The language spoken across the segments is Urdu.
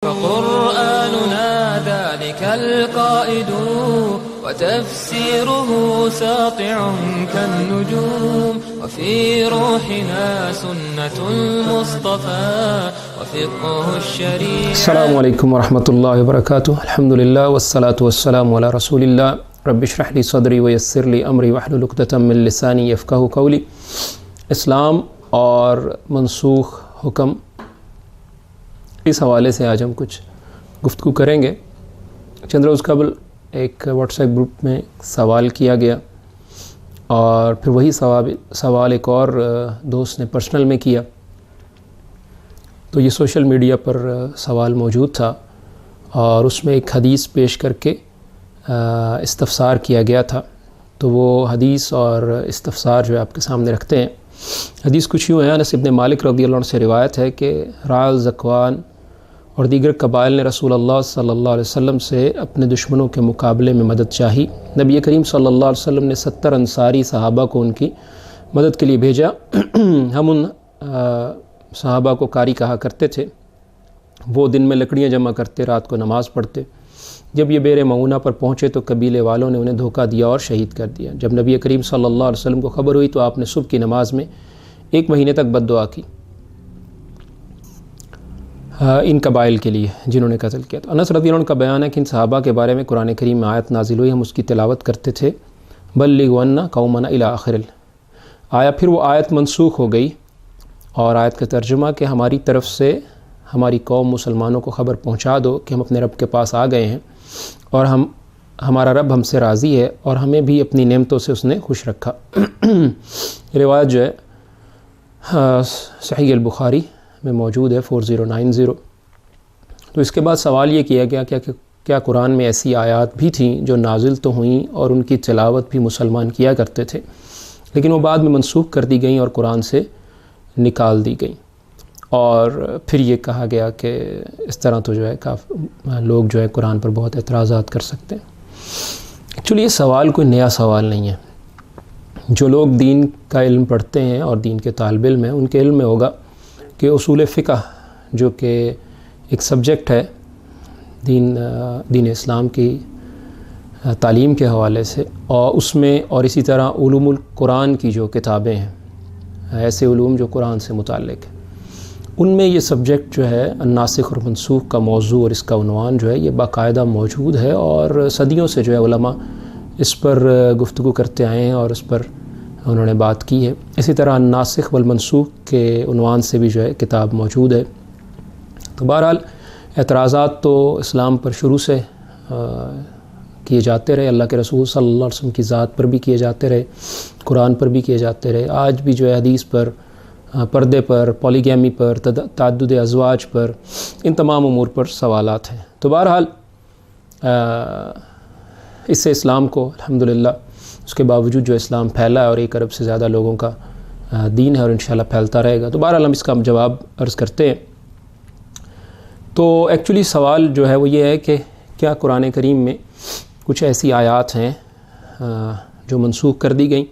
فقرآننا ذلك القائد وتفسيره ساطع كالنجوم وفي روحنا سنة المصطفى وفقه الشريعة. السلام علیکم ورحمۃ اللہ وبرکاتہ. الحمد للہ والصلاة والسلام علی رسول اللہ. رب اشرح لی صدری ویسر لی امری واحلل عقدۃ من لسانی یفقہوا قولی. اسلام اور منسوخ حکم، اس حوالے سے آج ہم کچھ گفتگو کریں گے. چند روز قبل ایک واٹس ایپ گروپ میں سوال کیا گیا اور پھر وہی سوال ایک اور دوست نے پرسنل میں کیا، تو یہ سوشل میڈیا پر سوال موجود تھا اور اس میں ایک حدیث پیش کر کے استفسار کیا گیا تھا. تو وہ حدیث اور استفسار جو ہے آپ کے سامنے رکھتے ہیں. حدیث کچھ یوں ہے: انس ابن مالک رضی اللہ عنہ سے روایت ہے کہ راع ذکوان اور دیگر قبائل نے رسول اللہ صلی اللہ علیہ وسلم سے اپنے دشمنوں کے مقابلے میں مدد چاہی. نبی کریم صلی اللہ علیہ وسلم نے 70 انصاری صحابہ کو ان کی مدد کے لیے بھیجا. ہم ان صحابہ کو قاری کہا کرتے تھے. وہ دن میں لکڑیاں جمع کرتے، رات کو نماز پڑھتے. جب یہ بیر معونہ پر پہنچے تو قبیلے والوں نے انہیں دھوکہ دیا اور شہید کر دیا. جب نبی کریم صلی اللہ علیہ وسلم کو خبر ہوئی تو آپ نے صبح کی نماز میں 1 مہینے تک بد دعا کی ان قبائل کے لیے جنہوں نے قتل کیا. تو انس رضی اللہ عنہ کا بیان ہے کہ ان صحابہ کے بارے میں قرآن کریم میں آیت نازل ہوئی، ہم اس کی تلاوت کرتے تھے. بلغ عنا قومنا الی آخر آیا. پھر وہ آیت منسوخ ہو گئی اور آیت کا ترجمہ کہ ہماری طرف سے ہماری قوم مسلمانوں کو خبر پہنچا دو کہ ہم اپنے رب کے پاس آ گئے ہیں اور ہمارا رب ہم سے راضی ہے اور ہمیں بھی اپنی نعمتوں سے اس نے خوش رکھا. روایت جو ہے صحیح البخاری میں موجود ہے 4090. تو اس کے بعد سوال یہ کیا گیا کہ کیا قرآن میں ایسی آیات بھی تھیں جو نازل تو ہوئیں اور ان کی تلاوت بھی مسلمان کیا کرتے تھے لیکن وہ بعد میں منسوخ کر دی گئیں اور قرآن سے نکال دی گئیں. اور پھر یہ کہا گیا کہ اس طرح تو جو ہے لوگ جو ہے قرآن پر بہت اعتراضات کر سکتے ہیں. ایکچولی یہ سوال کوئی نیا سوال نہیں ہے. جو لوگ دین کا علم پڑھتے ہیں اور دین کے طالب علم ہیں ان کے علم میں ہوگا کہ اصول فقہ جو کہ ایک سبجیکٹ ہے دین اسلام کی تعلیم کے حوالے سے، اور اس میں اور اسی طرح علوم القرآن کی جو کتابیں ہیں، ایسے علوم جو قرآن سے متعلق ہیں، ان میں یہ سبجیکٹ جو ہے الناسخ اور منسوخ کا موضوع اور اس کا عنوان جو ہے یہ باقاعدہ موجود ہے اور صدیوں سے جو ہے علماء اس پر گفتگو کرتے آئے ہیں اور اس پر انہوں نے بات کی ہے. اسی طرح الناسخ والمنسوخ کے عنوان سے بھی جو ہے کتاب موجود ہے. تو بہرحال اعتراضات تو اسلام پر شروع سے کیے جاتے رہے، اللہ کے رسول صلی اللہ علیہ وسلم کی ذات پر بھی کیے جاتے رہے، قرآن پر بھی کیے جاتے رہے. آج بھی جو ہے حدیث پر، پردے پر، پولیگیمی پر، تعدد ازواج پر، ان تمام امور پر سوالات ہیں. تو بہرحال اس سے اسلام کو الحمدللہ اس کے باوجود جو اسلام پھیلا ہے اور 1 ارب سے زیادہ لوگوں کا دین ہے اور انشاءاللہ پھیلتا رہے گا. تو بہرحال ہم اس کا جواب عرض کرتے ہیں. تو ایکچولی سوال جو ہے وہ یہ ہے کہ کیا قرآن کریم میں کچھ ایسی آیات ہیں جو منسوخ کر دی گئیں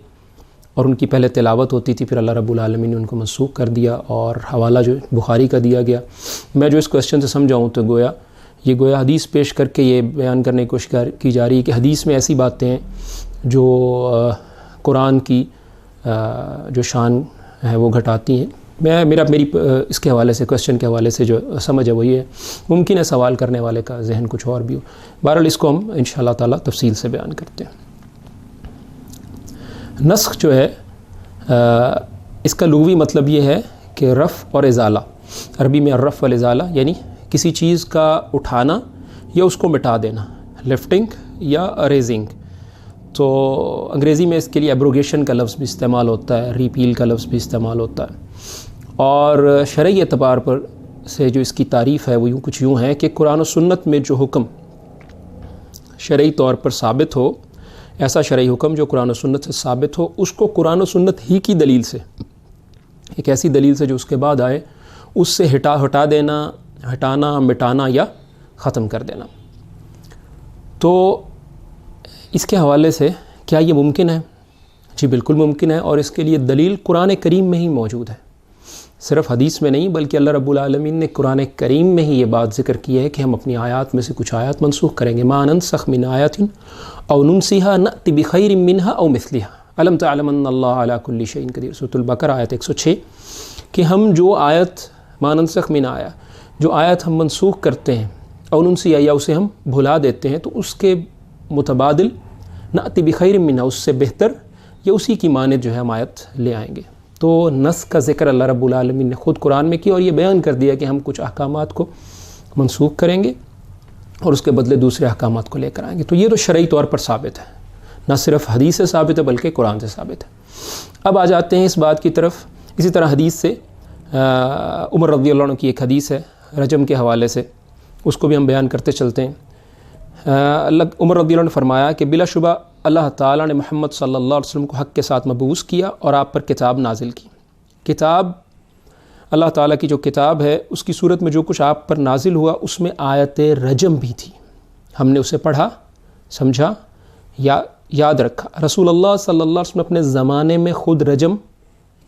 اور ان کی پہلے تلاوت ہوتی تھی، پھر اللہ رب العالمین نے ان کو منسوخ کر دیا اور حوالہ جو بخاری کا دیا گیا. میں جو اس کویسچن سے سمجھاؤں تو گویا حدیث پیش کر کے یہ بیان کرنے کی کوشش کی جا رہی ہے کہ حدیث میں ایسی باتیں ہیں جو قرآن کی جو شان ہے وہ گھٹاتی ہیں. میری اس کے حوالے سے، کویسچن کے حوالے سے جو سمجھ ہے وہ یہ ہے. ممکن ہے سوال کرنے والے کا ذہن کچھ اور بھی ہو. بہرحال اس کو ہم انشاءاللہ تعالیٰ تفصیل سے بیان کرتے ہیں. نسخ جو ہے اس کا لغوی مطلب یہ ہے کہ رفع اور ازالہ. عربی میں الرفع والازالہ یعنی کسی چیز کا اٹھانا یا اس کو مٹا دینا، لفٹنگ یا اریزنگ. تو انگریزی میں اس کے لیے ایبروگیشن کا لفظ بھی استعمال ہوتا ہے، ریپیل کا لفظ بھی استعمال ہوتا ہے. اور شرعی اعتبار پر سے جو اس کی تعریف ہے وہ کچھ یوں ہے کہ قرآن و سنت میں جو حکم شرعی طور پر ثابت ہو، ایسا شرعی حکم جو قرآن و سنت سے ثابت ہو، اس کو قرآن و سنت ہی کی دلیل سے، ایک ایسی دلیل سے جو اس کے بعد آئے، اس سے ہٹا دینا، ہٹانا، مٹانا یا ختم کر دینا. تو اس کے حوالے سے کیا یہ ممکن ہے؟ جی بالکل ممکن ہے، اور اس کے لیے دلیل قرآن کریم میں ہی موجود ہے. صرف حدیث میں نہیں بلکہ اللہ رب العالمین نے قرآن کریم میں ہی یہ بات ذکر کی ہے کہ ہم اپنی آیات میں سے کچھ آیات منسوخ کریں گے. ما ننسخ من آیات او ننسیها نأتی بخیر منها او مثلها الم تعلم ان اللہ علی کل شیء قدیر. سورۃ البقرہ آیت 106 کہ ہم جو آیت ما ننسخ من آیا جو آیت ہم منسوخ کرتے ہیں او ننسیها یا اسے ہم بھلا دیتے ہیں تو اس کے متبادل نأتی بخیر منها اس سے بہتر یا اسی کی مانند جو ہے ہم آیت لے آئیں گے. تو نسخ کا ذکر اللہ رب العالمین نے خود قرآن میں کیا اور یہ بیان کر دیا کہ ہم کچھ احکامات کو منسوخ کریں گے اور اس کے بدلے دوسرے احکامات کو لے کر آئیں گے. تو یہ تو شرعی طور پر ثابت ہے, نہ صرف حدیث سے ثابت ہے بلکہ قرآن سے ثابت ہے. اب آ جاتے ہیں اس بات کی طرف. اسی طرح حدیث سے عمر رضی اللہ عنہ کی ایک حدیث ہے رجم کے حوالے سے, اس کو بھی ہم بیان کرتے چلتے ہیں. عمر رضی اللہ عنہ نے فرمایا کہ بلا شبہ اللہ تعالیٰ نے محمد صلی اللہ علیہ وسلم کو حق کے ساتھ مبعوث کیا اور آپ پر کتاب نازل کی. کتاب اللہ تعالیٰ کی جو کتاب ہے اس کی صورت میں جو کچھ آپ پر نازل ہوا اس میں آیت رجم بھی تھی. ہم نے اسے پڑھا, سمجھا, یاد رکھا. رسول اللہ صلی اللہ علیہ وسلم اپنے زمانے میں خود رجم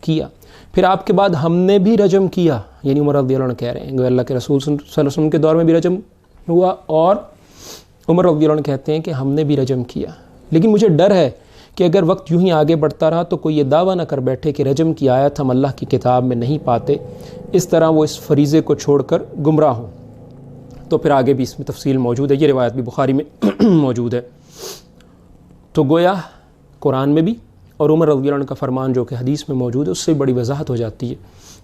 کیا, پھر آپ کے بعد ہم نے بھی رجم کیا. یعنی عمر رضی اللہ عنہ کہہ رہے ہیں کہ اللہ کے رسول صلی اللہ علیہ وسلم کے دور میں بھی رجم ہوا اور عمر رضی اللہ عنہ کہتے ہیں کہ ہم نے بھی رجم کیا. لیکن مجھے ڈر ہے کہ اگر وقت یوں ہی آگے بڑھتا رہا تو کوئی یہ دعویٰ نہ کر بیٹھے کہ رجم کی آیت ہم اللہ کی کتاب میں نہیں پاتے, اس طرح وہ اس فریضے کو چھوڑ کر گمراہ ہوں. تو پھر آگے بھی اس میں تفصیل موجود ہے, یہ روایت بھی بخاری میں موجود ہے. تو گویا قرآن میں بھی اور عمر رضی اللہ عنہ کا فرمان جو کہ حدیث میں موجود ہے اس سے بڑی وضاحت ہو جاتی ہے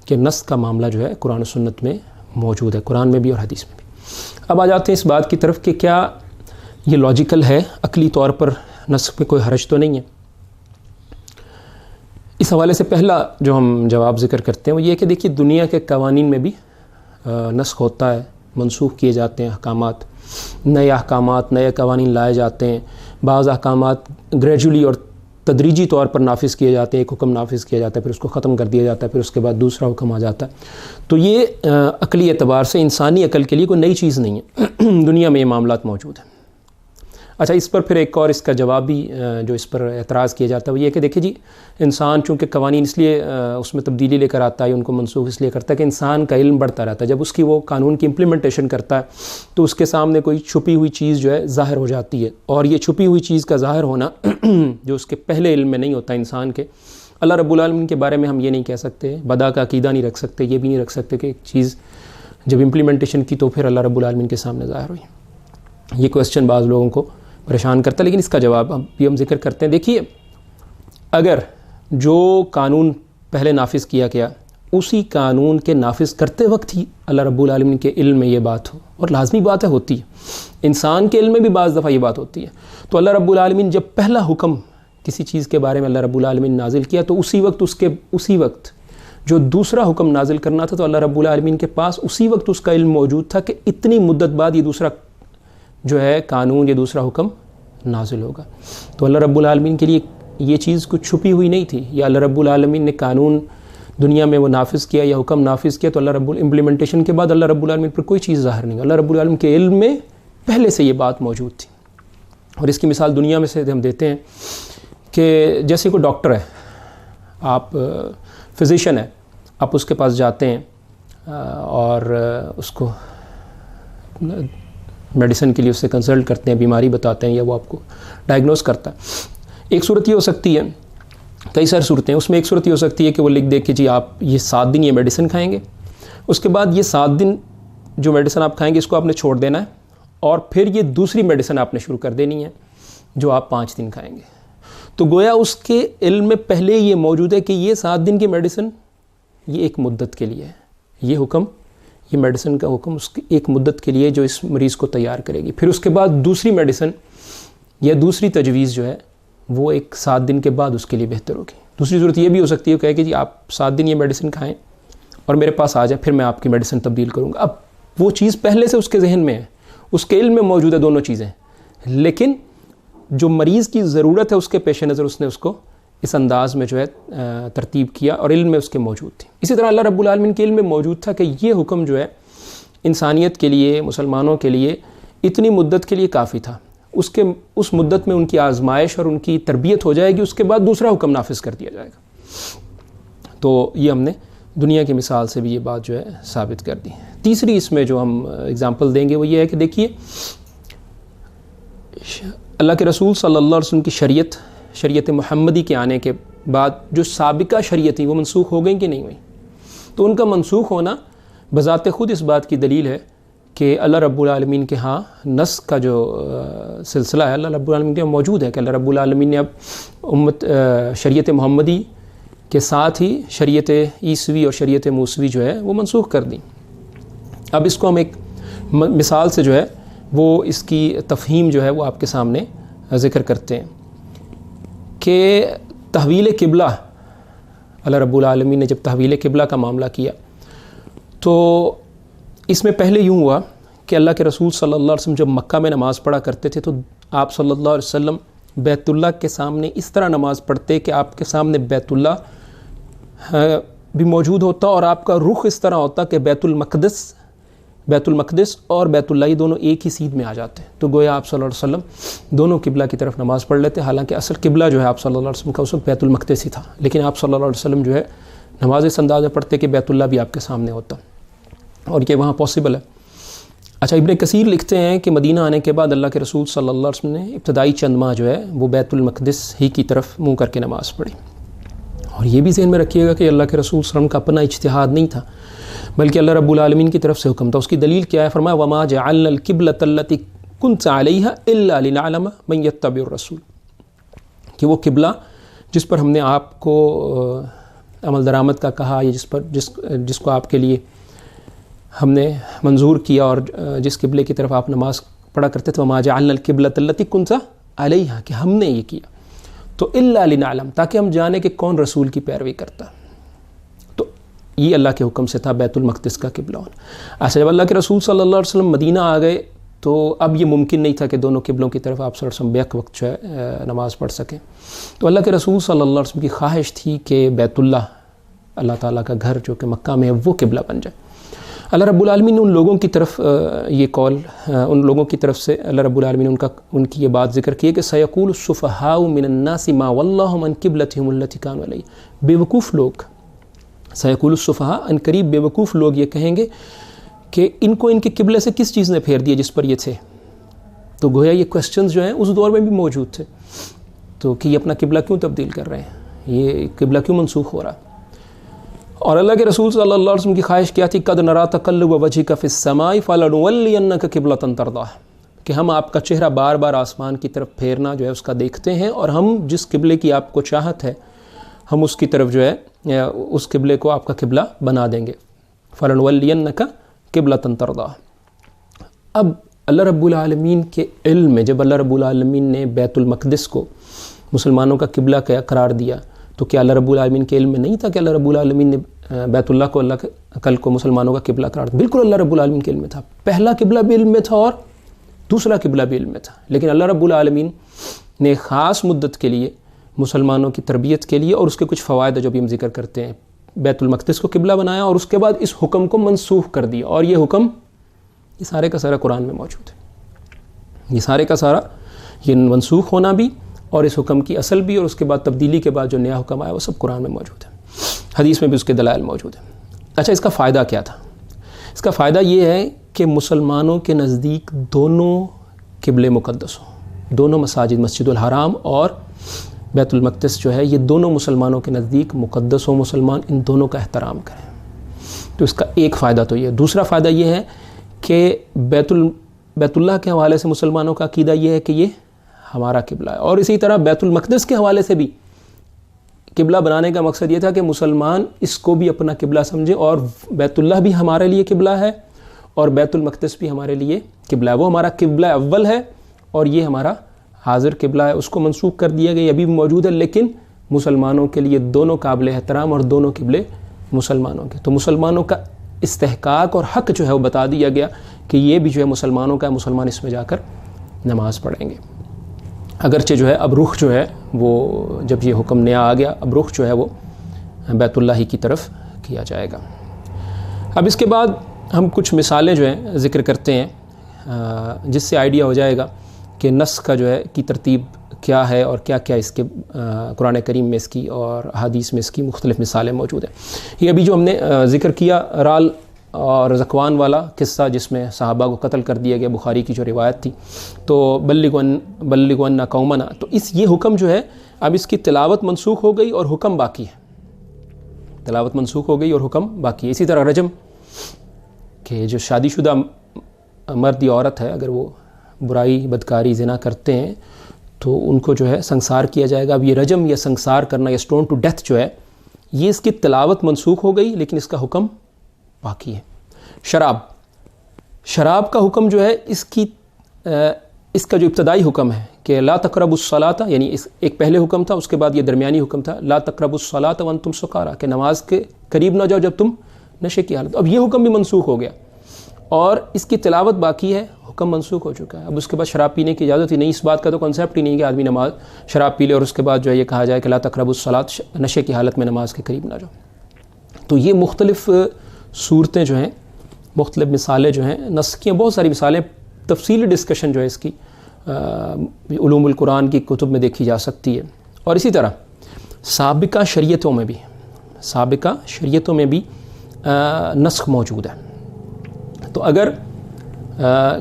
کہ نسخ کا معاملہ جو ہے قرآن و سنت میں موجود ہے, قرآن میں بھی اور حدیث میں بھی. اب آ جاتے ہیں اس بات کی طرف کہ کیا یہ لاجیکل ہے, عقلی طور پر نسخ میں کوئی حرج تو نہیں ہے. اس حوالے سے پہلا جو ہم جواب ذکر کرتے ہیں وہ یہ کہ دیکھیے دنیا کے قوانین میں بھی نسخ ہوتا ہے, منسوخ کیے جاتے ہیں احکامات, نئے احکامات, نئے قوانین لائے جاتے ہیں. بعض احکامات گریجولی اور تدریجی طور پر نافذ کیے جاتے ہیں, ایک حکم نافذ کیا جاتا ہے پھر اس کو ختم کر دیا جاتا ہے, پھر اس کے بعد دوسرا حکم آ جاتا ہے. تو یہ عقلی اعتبار سے انسانی عقل کے لیے کوئی نئی چیز نہیں ہے, دنیا میں یہ معاملات موجود ہیں. اچھا, اس پر پھر ایک اور اس کا جواب بھی جو اس پر اعتراض کیا جاتا ہے وہ یہ کہ دیکھیں جی انسان چونکہ قوانین اس لیے اس میں تبدیلی لے کر آتا ہے, ان کو منسوخ اس لیے کرتا ہے کہ انسان کا علم بڑھتا رہتا ہے. جب اس کی وہ قانون کی امپلیمنٹیشن کرتا ہے تو اس کے سامنے کوئی چھپی ہوئی چیز جو ہے ظاہر ہو جاتی ہے, اور یہ چھپی ہوئی چیز کا ظاہر ہونا جو اس کے پہلے علم میں نہیں ہوتا انسان کے. اللہ رب العالمین کے بارے میں ہم یہ نہیں کہہ سکتے, بدا کا عقیدہ نہیں رکھ سکتے, یہ بھی نہیں رکھ سکتے کہ ایک چیز جب امپلیمنٹیشن کی تو پھر اللہ رب العالمین کے سامنے ظاہر ہوئی. یہ کویسچن بعض لوگوں کو پریشان کرتا ہے, لیکن اس کا جواب بھی ہم ذکر کرتے ہیں. دیکھیے اگر جو قانون پہلے نافذ کیا گیا اسی قانون کے نافذ کرتے وقت ہی اللہ رب العالمین کے علم میں یہ بات ہو, اور لازمی بات ہے ہوتی ہے, انسان کے علم میں بھی بعض دفعہ یہ بات ہوتی ہے, تو اللہ رب العالمین جب پہلا حکم کسی چیز کے بارے میں اللہ رب العالمین نازل کیا تو اسی وقت جو دوسرا حکم نازل کرنا تھا تو اللہ رب العالمین کے پاس اسی وقت اس کا علم موجود تھا کہ اتنی مدت بعد یہ دوسرا جو ہے قانون یا دوسرا حکم نازل ہوگا. تو اللہ رب العالمین کے لیے یہ چیز کچھ چھپی ہوئی نہیں تھی, یا اللہ رب العالمین نے قانون دنیا میں وہ نافذ کیا یا حکم نافذ کیا تو اللہ رب امپلیمنٹیشن کے بعد اللہ رب العالمین پر کوئی چیز ظاہر نہیں. اللہ رب العالمین کے علم میں پہلے سے یہ بات موجود تھی. اور اس کی مثال دنیا میں سے ہم دیتے ہیں کہ جیسے کوئی ڈاکٹر ہے, آپ فزیشین ہے, آپ اس کے پاس جاتے ہیں اور اس کو میڈیسن کے لیے اس سے کنسلٹ کرتے ہیں, بیماری بتاتے ہیں یا وہ آپ کو ڈائگنوز کرتا ہے. ایک صورت یہ ہو سکتی ہے, کئی ساری صورتیں, اس میں ایک صورت یہ ہو سکتی ہے کہ وہ لکھ دے کہ جی آپ یہ 7 دن یہ میڈیسن کھائیں گے, اس کے بعد یہ 7 دن جو میڈیسن آپ کھائیں گے اس کو آپ نے چھوڑ دینا ہے, اور پھر یہ دوسری میڈیسن آپ نے شروع کر دینی ہے جو آپ 5 دن کھائیں گے. تو گویا اس کے علم میں پہلے یہ موجود ہے کہ یہ 7 دن کی میڈیسن یہ ایک مدت کے لیے ہے, یہ حکم, یہ میڈیسن کا حکم اس کی ایک مدت کے لیے جو اس مریض کو تیار کرے گی. پھر اس کے بعد دوسری میڈیسن یا دوسری تجویز جو ہے وہ ایک 7 دن کے بعد اس کے لیے بہتر ہوگی. دوسری صورت یہ بھی ہو سکتی ہے کہ جی آپ 7 دن یہ میڈیسن کھائیں اور میرے پاس آ جائیں, پھر میں آپ کی میڈیسن تبدیل کروں گا. اب وہ چیز پہلے سے اس کے ذہن میں ہے, اس کے علم میں موجود ہے دونوں چیزیں, لیکن جو مریض کی ضرورت ہے اس کے پیش نظر اس نے اس کو اس انداز میں جو ہے ترتیب کیا اور علم میں اس کے موجود تھی. اسی طرح اللہ رب العالمین کے علم میں موجود تھا کہ یہ حکم جو ہے انسانیت کے لیے, مسلمانوں کے لیے اتنی مدت کے لیے کافی تھا. اس مدت میں ان کی آزمائش اور ان کی تربیت ہو جائے گی, اس کے بعد دوسرا حکم نافذ کر دیا جائے گا. تو یہ ہم نے دنیا کی مثال سے بھی یہ بات جو ہے ثابت کر دی۔ تیسری اس میں جو ہم اگزامپل دیں گے وہ یہ ہے کہ دیکھیے اللہ کے رسول صلی اللہ علیہ وسلم کی شریعت محمدی کے آنے کے بعد جو سابقہ شریعت تھیں وہ منسوخ ہو گئیں کہ نہیں ہوئیں؟ تو ان کا منسوخ ہونا بذات خود اس بات کی دلیل ہے کہ اللہ رب العالمین کے ہاں نسخ کا جو سلسلہ ہے اللہ رب العالمین کے موجود ہے، کہ اللہ رب العالمین نے اب شریعت محمدی کے ساتھ ہی شریعت عیسوی اور شریعت موسوی جو ہے وہ منسوخ کر دیں۔ اب اس کو ہم ایک مثال سے جو ہے وہ اس کی تفہیم جو ہے وہ آپ کے سامنے ذکر کرتے ہیں کہ تحویل قبلہ، اللہ رب العالمین نے جب تحویل قبلہ کا معاملہ کیا تو اس میں پہلے یوں ہوا کہ اللہ کے رسول صلی اللہ علیہ وسلم جب مکہ میں نماز پڑھا کرتے تھے تو آپ صلی اللہ علیہ وسلم بیت اللہ کے سامنے اس طرح نماز پڑھتے کہ آپ کے سامنے بیت اللہ بھی موجود ہوتا اور آپ کا رخ اس طرح ہوتا کہ بیت المقدس اور بیت اللہ یہ دونوں ایک ہی سیدھ میں آ جاتے، تو گویا آپ صلی اللہ علیہ وسلم دونوں قبلہ کی طرف نماز پڑھ لیتے، حالانکہ اصل قبلہ جو ہے آپ صلی اللہ علیہ وسلم کا اس وقت بیت المقدس ہی تھا، لیکن آپ صلی اللہ علیہ وسلم جو ہے نماز اس انداز میں پڑھتے کہ بیت اللہ بھی آپ کے سامنے ہوتا، اور یہ وہاں پاسبل ہے۔ اچھا، ابن کثیر لکھتے ہیں کہ مدینہ آنے کے بعد اللہ کے رسول صلی اللہ علیہ وسلم نے ابتدائی چند ماہ جو ہے وہ بیت المقدس ہی کی طرف منہ کر کے نماز پڑھی، اور یہ بھی ذہن میں رکھیے گا کہ اللہ کے رسول صلی اللہ علیہ وسلم کا اپنا اجتہاد نہیں تھا بلکہ اللہ رب العالمین کی طرف سے حکم تھا۔ اس کی دلیل کیا ہے؟ فرمایا وَمَا جَعَلْنَا الْقِبْلَةَ الَّتِي كُنْتَ عَلَيْهَا إِلَّا لِنَعْلَمَ مَن يَتَّبِعُ الرَّسُولَ، کہ وہ قبلہ جس پر ہم نے آپ کو عمل درآمد کا کہا یا جس کو آپ کے لیے ہم نے منظور کیا اور جس قبلے کی طرف آپ نماز پڑھا کرتے تھے، وَمَا جَعَلْنَا الْقِبْلَةَ الَّتِي كُنْتَ عَلَيْهَا، کہ ہم نے یہ کیا تو إِلَّا لِنَعْلَمَ، تاکہ ہم جانیں کہ کون رسول کی پیروی کرتا، تو یہ اللہ کے حکم سے تھا بیت المقدس کا قبلہ ہونا۔ اچھا، جب اللہ کے رسول صلی اللہ علیہ وسلم مدینہ آ گئے تو اب یہ ممکن نہیں تھا کہ دونوں قبلوں کی طرف آپ صلی اللہ علیہ وسلم بیک وقت جو ہے نماز پڑھ سکیں، تو اللہ کے رسول صلی اللہ علیہ وسلم کی خواہش تھی کہ بیت اللہ تعالیٰ کا گھر جو کہ مکہ میں ہے وہ قبلہ بن جائے۔ اللہ رب العالمین نے ان لوگوں کی طرف یہ قول ان لوگوں کی طرف سے اللہ رب العالمین نے ان کی یہ بات ذکر کی ہے کہ سَيَقُولُ السُّفَهَاءُ مِنَ النَّاسِ مَا وَلَّهُمْ عَنْ قِبْلَتِهِمُ الَّتِي كَانُوا عَلَيْهَا، بیوقوف لوگ، سَيَقُولُ السُّفَهَاء، ان قریب بیوقوف لوگ یہ کہیں گے کہ ان کو ان کے قبلے سے کس چیز نے پھیر دیا جس پر یہ تھے، تو گویا یہ کوسچنز جو ہیں اس دور میں بھی موجود تھے، تو کہ یہ اپنا قبلہ کیوں تبدیل کر رہے ہیں، یہ قبلہ کیوں منسوخ ہو رہا ہے۔ اور اللہ کے رسول صلی اللہ علیہ وسلم کی خواہش کیا تھی؟ قد نرا تقلب وجهك في السماء فلنولینک قبلۃ ترضاها، کہ ہم آپ کا چہرہ بار بار آسمان کی طرف پھیرنا جو ہے اس کا دیکھتے ہیں، اور ہم جس قبلے کی آپ کو چاہت ہے ہم اس کی طرف جو ہے اس قبلے کو آپ کا قبلہ بنا دیں گے، فلنولینک قبلۃ ترضاها۔ اب اللہ رب العالمین کے علم میں جب اللہ رب العالمین نے بیت المقدس کو مسلمانوں کا قبلہ قرار دیا تو کیا اللہ رب العالمین کے علم میں نہیں تھا کہ اللہ رب العالمین نے بیت اللہ کو کل کو مسلمانوں کا قبلہ قرار دیا؟ بالکل اللہ رب العالمین کے علم میں تھا، پہلا قبلہ بھی علم میں تھا اور دوسرا قبلہ بھی علم میں تھا، لیکن اللہ رب العالمین نے خاص مدت کے لیے مسلمانوں کی تربیت کے لیے اور اس کے کچھ فوائد جو بھی ہم ذکر کرتے ہیں بیت المقدس کو قبلہ بنایا، اور اس کے بعد اس حکم کو منسوخ کر دیا، اور یہ حکم یہ سارے کا سارا قرآن میں موجود ہے، یہ سارے کا سارا یہ منسوخ ہونا بھی اور اس حکم کی اصل بھی اور اس کے بعد تبدیلی کے بعد جو نیا حکم آیا وہ سب قرآن میں موجود ہے، حدیث میں بھی اس کے دلائل موجود ہیں۔ اچھا، اس کا فائدہ کیا تھا؟ اس کا فائدہ یہ ہے کہ مسلمانوں کے نزدیک دونوں قبلے مقدس ہوں، دونوں مساجد مسجد الحرام اور بیت المقدس جو ہے یہ دونوں مسلمانوں کے نزدیک مقدس ہوں، مسلمان ان دونوں کا احترام کریں، تو اس کا ایک فائدہ تو یہ ہے۔ دوسرا فائدہ یہ ہے کہ بیت اللہ کے حوالے سے مسلمانوں کا عقیدہ یہ ہے کہ یہ ہمارا قبلہ ہے، اور اسی طرح بیت المقدس کے حوالے سے بھی قبلہ بنانے کا مقصد یہ تھا کہ مسلمان اس کو بھی اپنا قبلہ سمجھے، اور بیت اللہ بھی ہمارے لیے قبلہ ہے اور بیت المقدس بھی ہمارے لیے قبلہ ہے، وہ ہمارا قبلہ اول ہے اور یہ ہمارا حاضر قبلہ ہے، اس کو منسوخ کر دیا گیا، ابھی بھی موجود ہے، لیکن مسلمانوں کے لیے دونوں قابل احترام اور دونوں قبلے مسلمانوں کے، تو مسلمانوں کا استحقاق اور حق جو ہے وہ بتا دیا گیا کہ یہ بھی جو ہے مسلمانوں کا ہے، مسلمان اس میں جا کر نماز پڑھیں گے، اگرچہ جو ہے اب رخ جو ہے وہ جب یہ حکم نیا آ گیا اب رخ جو ہے وہ بیت اللہ ہی کی طرف کیا جائے گا۔ اب اس کے بعد ہم کچھ مثالیں جو ہیں ذکر کرتے ہیں جس سے آئیڈیا ہو جائے گا کہ نسخ کا جو ہے کی ترتیب کیا ہے اور کیا کیا اس کے قرآن کریم میں اس کی اور احادیث میں اس کی مختلف مثالیں موجود ہیں. یہ ابھی جو ہم نے ذکر کیا رال اور ذکوان والا قصہ جس میں صحابہ کو قتل کر دیا گیا، بخاری کی جو روایت تھی، تو بلغونا قومنا، تو یہ حکم جو ہے اب اس کی تلاوت منسوخ ہو گئی اور حکم باقی ہے. تلاوت منسوخ ہو گئی اور حکم باقی ہے. اسی طرح رجم، کہ جو شادی شدہ مرد یا عورت ہے اگر وہ برائی بدکاری زنا کرتے ہیں تو ان کو جو ہے سنسار کیا جائے گا. اب یہ رجم یا سنسار کرنا یا سٹون ٹو ڈیتھ جو ہے یہ اس کی تلاوت منسوخ ہو گئی لیکن اس کا حکم باقی ہے. شراب کا حکم جو ہے اس کا جو ابتدائی حکم ہے کہ لا تقربوا الصلاۃ، یعنی ایک پہلے حکم تھا، اس کے بعد یہ درمیانی حکم تھا لا تقربوا الصلاۃ وانتم سکارى، کہ نماز کے قریب نہ جاؤ جب تم نشے کی حالت. اب یہ حکم بھی منسوخ ہو گیا اور اس کی تلاوت باقی ہے، حکم منسوخ ہو چکا ہے. اب اس کے بعد شراب پینے کی اجازت ہی نہیں، اس بات کا تو کنسیپٹ ہی نہیں کہ آدمی نماز شراب پی لے اور اس کے بعد جو ہے یہ کہا جائے کہ لا تقربوا الصلاۃ، نشے کی حالت میں نماز کے قریب نہ جاؤ. تو یہ مختلف صورتیں جو ہیں، مختلف مثالیں جو ہیں، نص کی بہت ساری مثالیں، تفصیلی ڈسکشن جو ہے اس کی علوم القرآن کی کتب میں دیکھی جا سکتی ہے. اور اسی طرح سابقہ شریعتوں میں بھی نسخ موجود ہے. تو اگر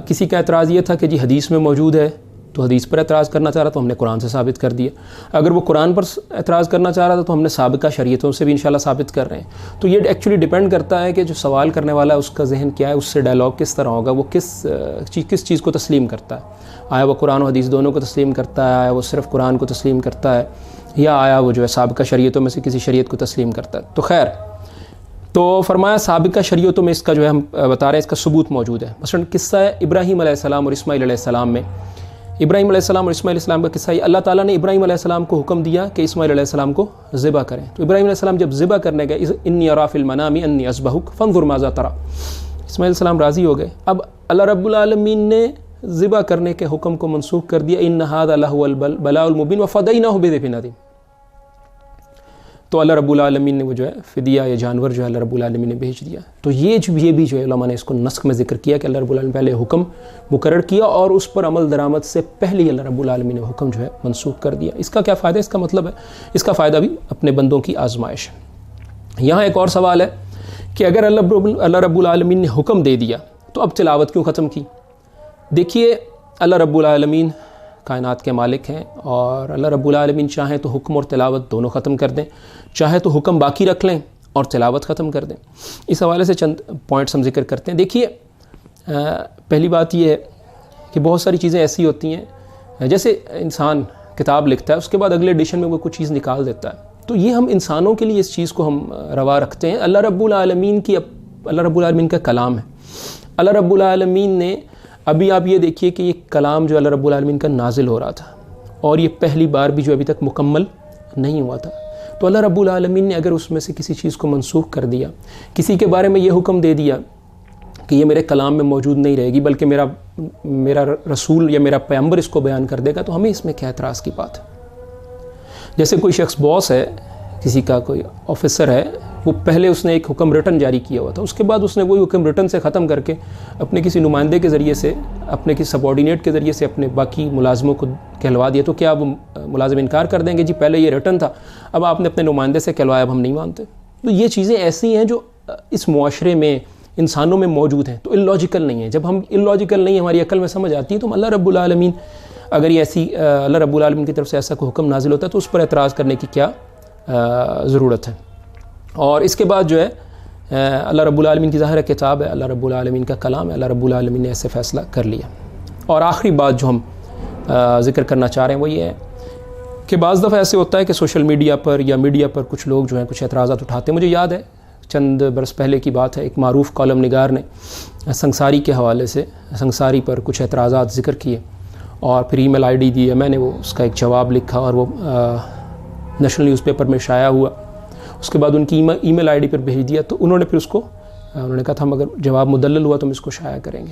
کسی کا اعتراض یہ تھا کہ جی حدیث میں موجود ہے تو حدیث پر اعتراض کرنا چاہ رہا تو ہم نے قرآن سے ثابت کر دیا. اگر وہ قرآن پر اعتراض کرنا چاہ رہا تھا تو ہم نے سابقہ شریعتوں سے بھی انشاءاللہ ثابت کر رہے ہیں. تو یہ ایکچولی ڈیپینڈ کرتا ہے کہ جو سوال کرنے والا ہے اس کا ذہن کیا ہے، اس سے ڈائلاگ کس طرح ہوگا، وہ کس چیز کو تسلیم کرتا ہے. آیا وہ قرآن و حدیث دونوں کو تسلیم کرتا ہے، آیا وہ صرف قرآن کو تسلیم کرتا ہے، یا آیا وہ جو ہے سابقہ شریعتوں میں سے کسی شریعت کو تسلیم کرتا ہے. تو خیر، تو فرمایا سابقہ شریعتوں میں اس کا جو ہے ہم بتا رہے ہیں اس کا ثبوت موجود ہے. مثلا قصہ ہے ابراہیم علیہ السلام اور اسماعیل علیہ السلام میں. ابراہیم علیہ السلام اور اسماعیل علیہ السلام کا قصہ ہے. اللہ تعالیٰ نے ابراہیم علیہ السلام کو حکم دیا کہ اسماعیل علیہ السلام کو ذبح کریں. تو ابراہیم علیہ السلام جب ذبح کرنے گئے، انی ارا فی المنام انی اذبحک فانظر ماذا تری، اسماعیل علیہ السلام راضی ہو گئے. اب اللہ رب العالمین نے ذبح کرنے کے حکم کو منسوخ کر دیا، ان ھذا لہو البلاء المبین وفدیناہ بذبح عظیم. تو اللہ رب العالمین نے وہ جو ہے فدیہ یا جانور جو ہے اللہ رب العالمین نے بھیج دیا. تو یہ بھی جو ہے علماء نے اس کو نسخ میں ذکر کیا کہ اللہ رب العالمین پہلے حکم مقرر کیا اور اس پر عمل درآمد سے پہلے ہی اللہ رب العالمین نے حکم جو ہے منسوخ کر دیا. اس کا کیا فائدہ ہے؟ اس کا مطلب ہے اس کا فائدہ بھی اپنے بندوں کی آزمائش ہے. یہاں ایک اور سوال ہے کہ اگر اللہ رب العالمین نے حکم دے دیا تو اب تلاوت کیوں ختم کی؟ دیکھیے، اللہ رب العالمین کائنات کے مالک ہیں اور اللہ رب العالمین چاہیں تو حکم اور تلاوت دونوں ختم کر دیں، چاہے تو حکم باقی رکھ لیں اور تلاوت ختم کر دیں. اس حوالے سے چند پوائنٹس ہم ذکر کرتے ہیں. دیکھیے، پہلی بات یہ ہے کہ بہت ساری چیزیں ایسی ہوتی ہیں، جیسے انسان کتاب لکھتا ہے اس کے بعد اگلے ایڈیشن میں وہ کچھ چیز نکال دیتا ہے، تو یہ ہم انسانوں کے لیے اس چیز کو ہم روا رکھتے ہیں. اللہ رب العالمین کا کلام ہے. اللہ رب العالمین نے ابھی آپ یہ دیکھیے کہ یہ کلام جو اللہ رب العالمین کا نازل ہو رہا تھا اور یہ پہلی بار بھی جو ابھی تک مکمل نہیں ہوا تھا. تو اللہ رب العالمین نے اگر اس میں سے کسی چیز کو منسوخ کر دیا، کسی کے بارے میں یہ حکم دے دیا کہ یہ میرے کلام میں موجود نہیں رہے گی بلکہ میرا رسول یا میرا پیغمبر اس کو بیان کر دے گا، تو ہمیں اس میں کیا اعتراض کی بات ہے؟ جیسے کوئی شخص باس ہے، کسی کا کوئی آفیسر ہے، وہ پہلے اس نے ایک حکم ریٹن جاری کیا ہوا تھا، اس کے بعد اس نے وہی حکم ریٹن سے ختم کر کے اپنے کسی نمائندے کے ذریعے سے، اپنے کسی سبارڈینیٹ کے ذریعے سے اپنے باقی ملازموں کو کہلوا دیا. تو کیا وہ ملازم انکار کر دیں گے جی پہلے یہ ریٹن تھا، اب آپ نے اپنے نمائندے سے کہلوایا، اب ہم نہیں مانتے؟ تو یہ چیزیں ایسی ہیں جو اس معاشرے میں انسانوں میں موجود ہیں، تو اللاجیکل نہیں ہیں. جب ہم اللاجیکل نہیں ہماری عقل میں سمجھ آتی ہے تو ہم اللہ رب العالمین اگر یہ ایسی اللہ رب العالمین کی طرف سے ایسا کوئی حکم نازل ہوتا ہے تو اس پر اعتراض کرنے کی کیا ضرورت ہے. اور اس کے بعد جو ہے اللہ رب العالمین کی ظاہر کتاب ہے، اللہ رب العالمین کا کلام ہے، اللہ رب العالمین نے ایسے فیصلہ کر لیا. اور آخری بات جو ہم ذکر کرنا چاہ رہے ہیں وہ یہ ہے کہ بعض دفعہ ایسے ہوتا ہے کہ سوشل میڈیا پر یا میڈیا پر کچھ لوگ جو ہیں کچھ اعتراضات اٹھاتے ہیں. مجھے یاد ہے چند برس پہلے کی بات ہے، ایک معروف کالم نگار نے سنساری کے حوالے سے سنساری پر کچھ اعتراضات ذکر کیے اور پھر ای میل آئی ڈی دی ہے. میں نے وہ اس کا ایک جواب لکھا اور وہ نیشنل نیوز پیپر میں شائع ہوا. اس کے بعد ان کی ای میل آئی ڈی پر بھیج دیا، تو انہوں نے پھر اس کو انہوں نے کہا تھا ہم اگر جواب مدلل ہوا تو ہم اس کو شائع کریں گے.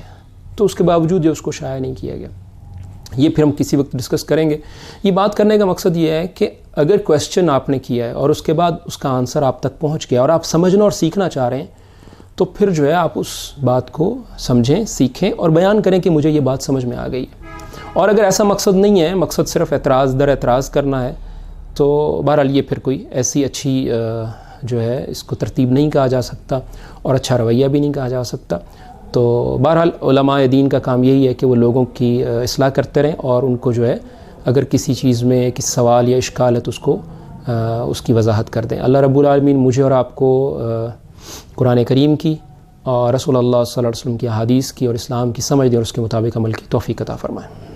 تو اس کے باوجود جو اس کو شائع نہیں کیا گیا. یہ پھر ہم کسی وقت ڈسکس کریں گے. یہ بات کرنے کا مقصد یہ ہے کہ اگر کویسچن آپ نے کیا ہے اور اس کے بعد اس کا آنسر آپ تک پہنچ گیا اور آپ سمجھنا اور سیکھنا چاہ رہے ہیں تو پھر جو ہے آپ اس بات کو سمجھیں، سیکھیں اور بیان کریں کہ مجھے یہ بات سمجھ میں آ گئی ہے. اور اگر ایسا مقصد نہیں ہے، مقصد صرف اعتراض در اعتراض کرنا ہے، تو بہرحال یہ پھر کوئی ایسی اچھی جو ہے اس کو ترتیب نہیں کہا جا سکتا اور اچھا رویہ بھی نہیں کہا جا سکتا۔ تو بہرحال علماء دین کا کام یہی ہے کہ وہ لوگوں کی اصلاح کرتے رہیں اور ان کو جو ہے اگر کسی چیز میں کسی سوال یا اشکال ہے تو اس کی وضاحت کر دیں۔ اللہ رب العالمین مجھے اور آپ کو قرآن کریم کی اور رسول اللہ صلی اللہ علیہ وسلم کی احادیث کی اور اسلام کی سمجھ دیں اور اس کے مطابق عمل کی توفیق عطا فرمائیں۔